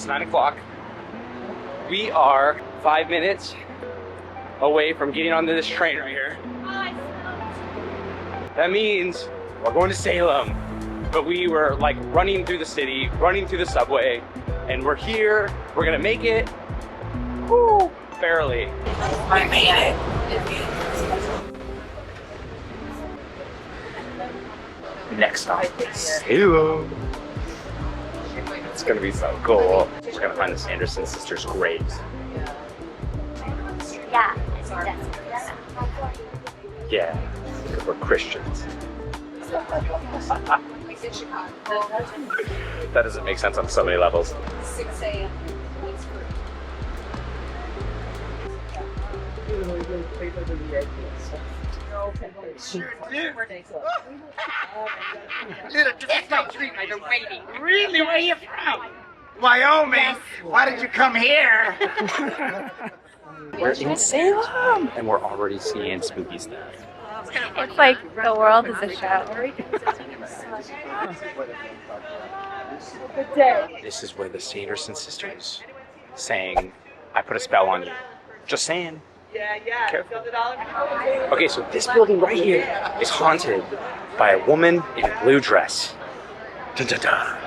It's 9 o'clock. We are 5 minutes away from getting onto this train right here. That means we're going to Salem. But we were like running through the city, running through the subway, and we're here. We're gonna make it. Woo! Barely. I made it. Next stop, Salem. It's gonna be so cool. We're gonna find the Sanderson sisters' graves. Yeah, Yeah, because we're Christians. That doesn't make sense on so many levels. 6 a.m. That's my dream. I've been waiting. Really? Where are you from? Wyoming. Why did you come here? We're in Salem, and we're already seeing spooky stuff. It's like the world is a show. This is where the Sanderson sisters sang, "I put a spell on you." Just saying. Careful. Okay, so this building right here is haunted by a woman in a blue dress. Dun, dun, dun.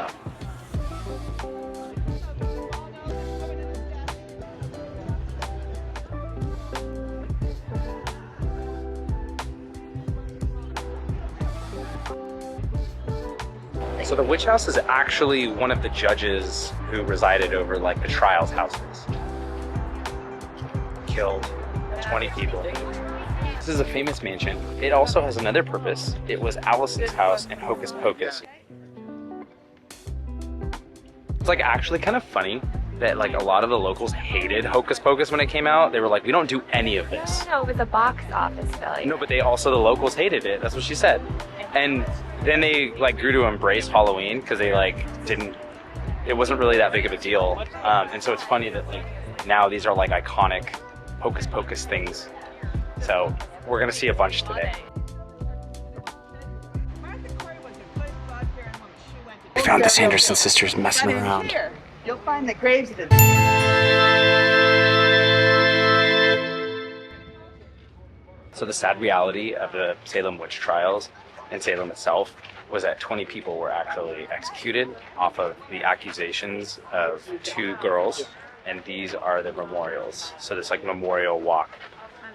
So the witch house is actually one of the judges who resided over like the trials houses. Killed 20 people. This is a famous mansion. It also has another purpose. It was Allison's house in Hocus Pocus. It's like actually kind of funny that like a lot of the locals hated Hocus Pocus when it came out. They were like, we don't do any of this. No, it was a box office failure. No, but they also, the locals hated it. That's what she said. And then they like grew to embrace Halloween because they like didn't, it wasn't really that big of a deal. And so it's funny that like now these are like iconic Hocus Pocus things. So we're gonna see a bunch today. We found the Sanderson sisters messing around. You'll find the graves of the... So the sad reality of the Salem witch trials and Salem itself was that 20 people were actually executed off of the accusations of 2 girls, and these are the memorials. So this like memorial walk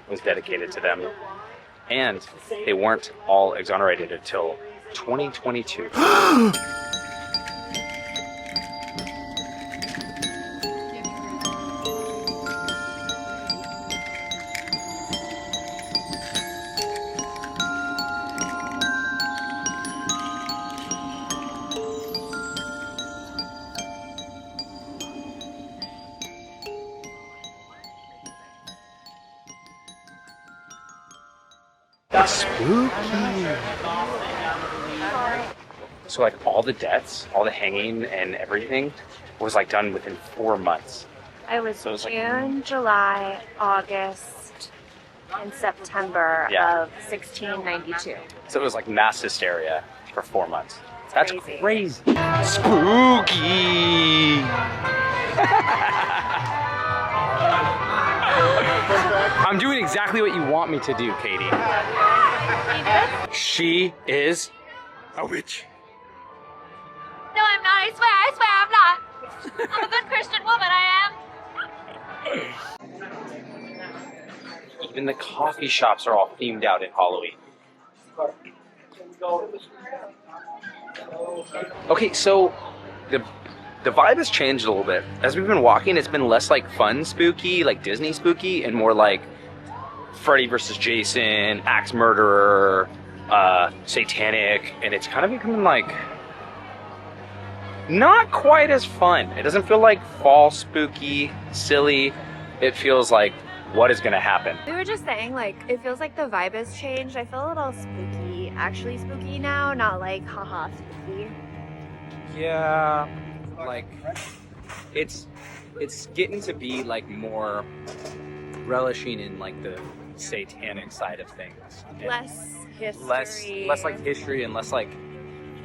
was dedicated to them, and they weren't all exonerated until 2022. Spooky. So like all the deaths, all the hanging and everything was like done within 4 months. It was So it's like- June, July, August, and September Yeah. of 1692. So it was like mass hysteria for 4 months. That's Crazy. crazy. Spooky. I'm doing exactly what you want me to do, Katie. She is a witch. No, I'm not. I swear I'm not. I'm a good Christian woman, I am. Even the coffee shops are all themed out in Halloween. Okay, so the vibe has changed a little bit. As we've been walking, it's been less like fun spooky, like Disney spooky, and more like Freddy versus Jason, Axe Murderer, satanic, and it's kind of becoming like not quite as fun. It doesn't feel like fall spooky, silly. It feels like what is gonna happen. We were just saying, like, it feels like the vibe has changed. I feel a little spooky, actually spooky now, not like haha spooky. Yeah, like it's getting to be like more relishing in like the satanic side of things. And Less history. less like history and less like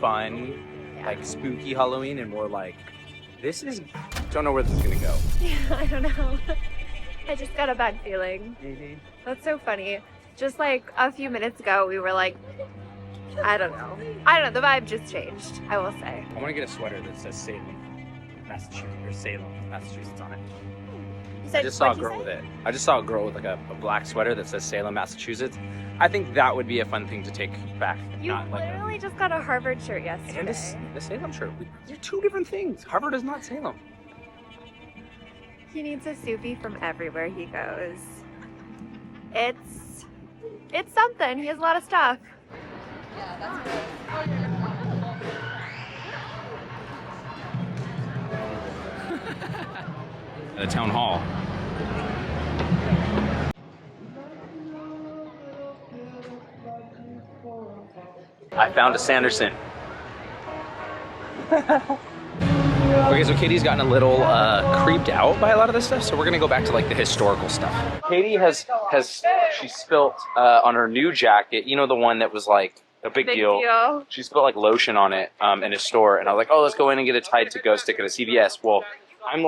fun, Yeah. like spooky Halloween, and more like Don't know where this is gonna go. Yeah, I don't know. I just got a bad feeling. That's so funny. Just like a few minutes ago, we were like, I don't know. The vibe just changed, I will say. I want to get a sweater that says Salem, Massachusetts, or Salem, Massachusetts on it. I just saw a girl with it. I just saw a girl with like a black sweater that says Salem, Massachusetts. I think that would be a fun thing to take back. You not literally like just got a Harvard shirt yesterday. and the Salem shirt. They're two different things. Harvard is not Salem. He needs a Soupy from everywhere he goes. It's something. He has a lot of stuff. The town hall. I found a Sanderson. Okay, so Katie's gotten a little creeped out by a lot of this stuff, so we're gonna go back to like the historical stuff. Katie she spilt on her new jacket, you know, the one that was like a big deal. She spilled like lotion on it in a store, and I was like, oh, let's go in and get a Tide to Go stick at a CVS. Well, I'm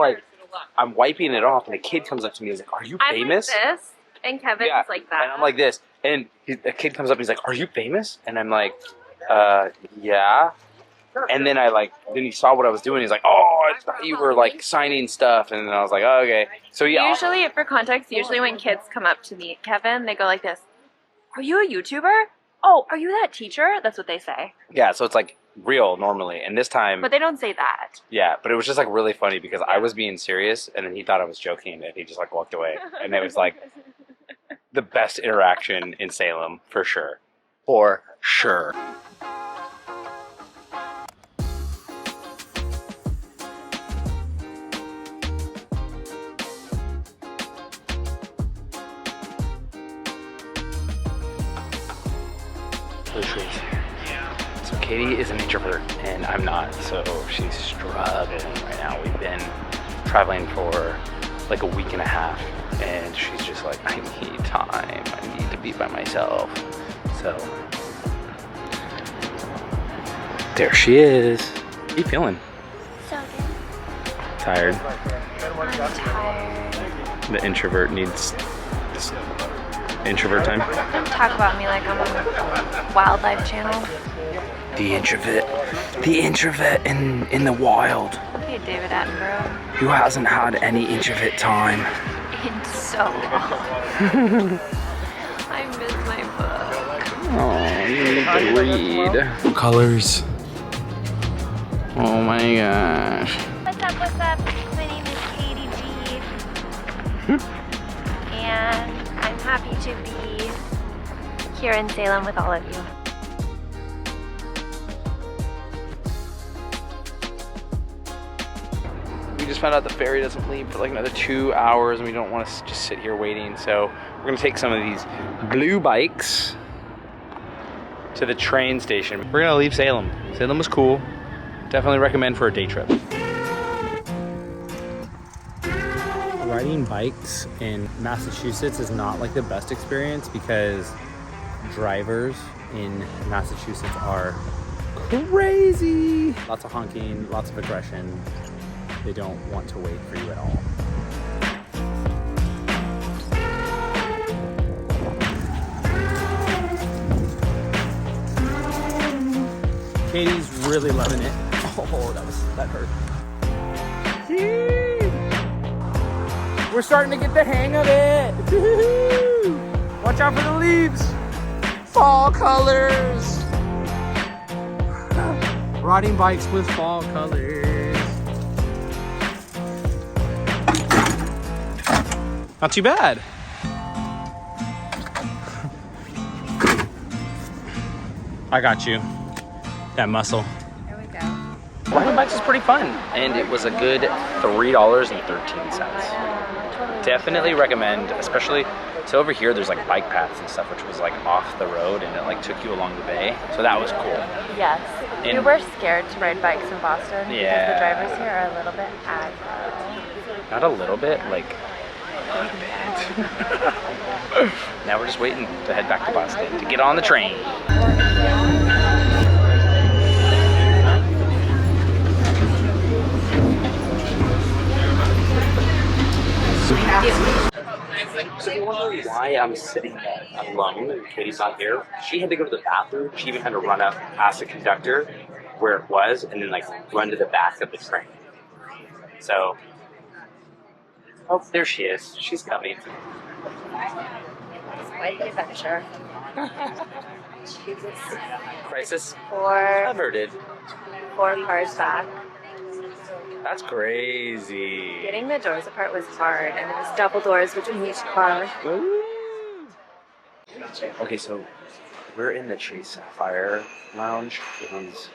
wiping it off, and a kid comes up to me and is like, are you famous? I'm like this, and Kevin's like that. And I'm like this, and a kid comes up and he's like, are you famous? And I'm like, yeah. And then then he saw what I was doing. He's like, oh, I thought you were like signing stuff. And then I was like, oh, okay. So yeah. Usually, for context, when kids come up to meet Kevin, they go like this, are you a YouTuber? Oh, are you that teacher? That's what they say. Yeah, so it's like real normally. And this time. But they don't say that. Yeah, but it was just like really funny because I was being serious and then he thought I was joking and he just like walked away. And it was like the best interaction in Salem for sure. For sure. So Katie is an introvert and I'm not, so she's struggling right now. We've been traveling for like a week and a half and she's just like, I need time, I need to be by myself. So there she is. How are you feeling? So good. Tired? I'm tired. The introvert needs this introvert time. Don't talk about me like I'm on Wildlife Channel. The introvert in the wild. Hey, David Attenborough. Who hasn't had any introvert time? In so long. I miss my book. Oh, you need to read. Colors. Oh my gosh. What's up? My name is Katie G. And I'm happy to be here in Salem with all of you. We just found out the ferry doesn't leave for like another 2 hours and we don't want to just sit here waiting. So we're gonna take some of these blue bikes to the train station. We're gonna leave Salem. Salem was cool. Definitely recommend for a day trip. Riding bikes in Massachusetts is not like the best experience because drivers in Massachusetts are crazy. Lots of honking, lots of aggression. They don't want to wait for you at all. Katie's really loving it. Oh, that hurt. We're starting to get the hang of it. Woo-hoo! Watch out for the leaves. Fall colors. Riding bikes with fall colors. Not too bad. I got you. That muscle. There we go. Riding bikes is pretty fun, and it was a good $3.13. Definitely recommend, especially, so over here there's like bike paths and stuff, which was like off the road, and it like took you along the bay, so that was cool. Yes. And we were scared to ride bikes in Boston Yeah. because the drivers here are a little bit aggro. Not a little bit, like a bit. Now we're just waiting to head back to Boston to get on the train. So you're wondering why I'm sitting alone and Katie's not here? She had to go to the bathroom. She even had to run up past the conductor where it was and then like run to the back of the train. So, oh, there she is. She's coming. Quite the adventure. Crisis Four averted. cars back. That's crazy. Getting the doors apart was hard, and there was double doors between each car. Okay, so we're in the Chase Sapphire Lounge. It is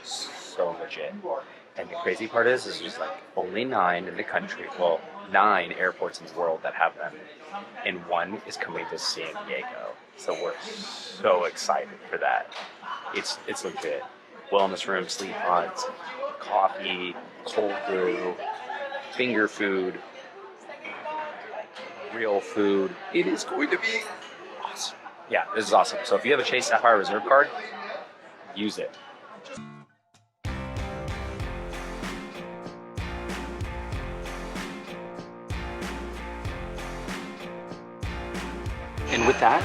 so legit. And the crazy part is there's like only 9 in the country. Well, 9 airports in the world that have them. And 1 is coming to San Diego. So we're so excited for that. It's legit. Wellness room, sleep pods, coffee, cold brew, finger food, real food. It is going to be awesome. Yeah, this is awesome. So if you have a Chase Sapphire Reserve card, use it. And with that,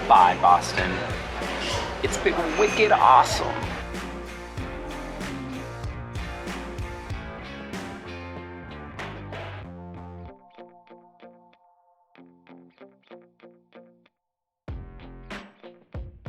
bye, Boston. It's been wicked awesome.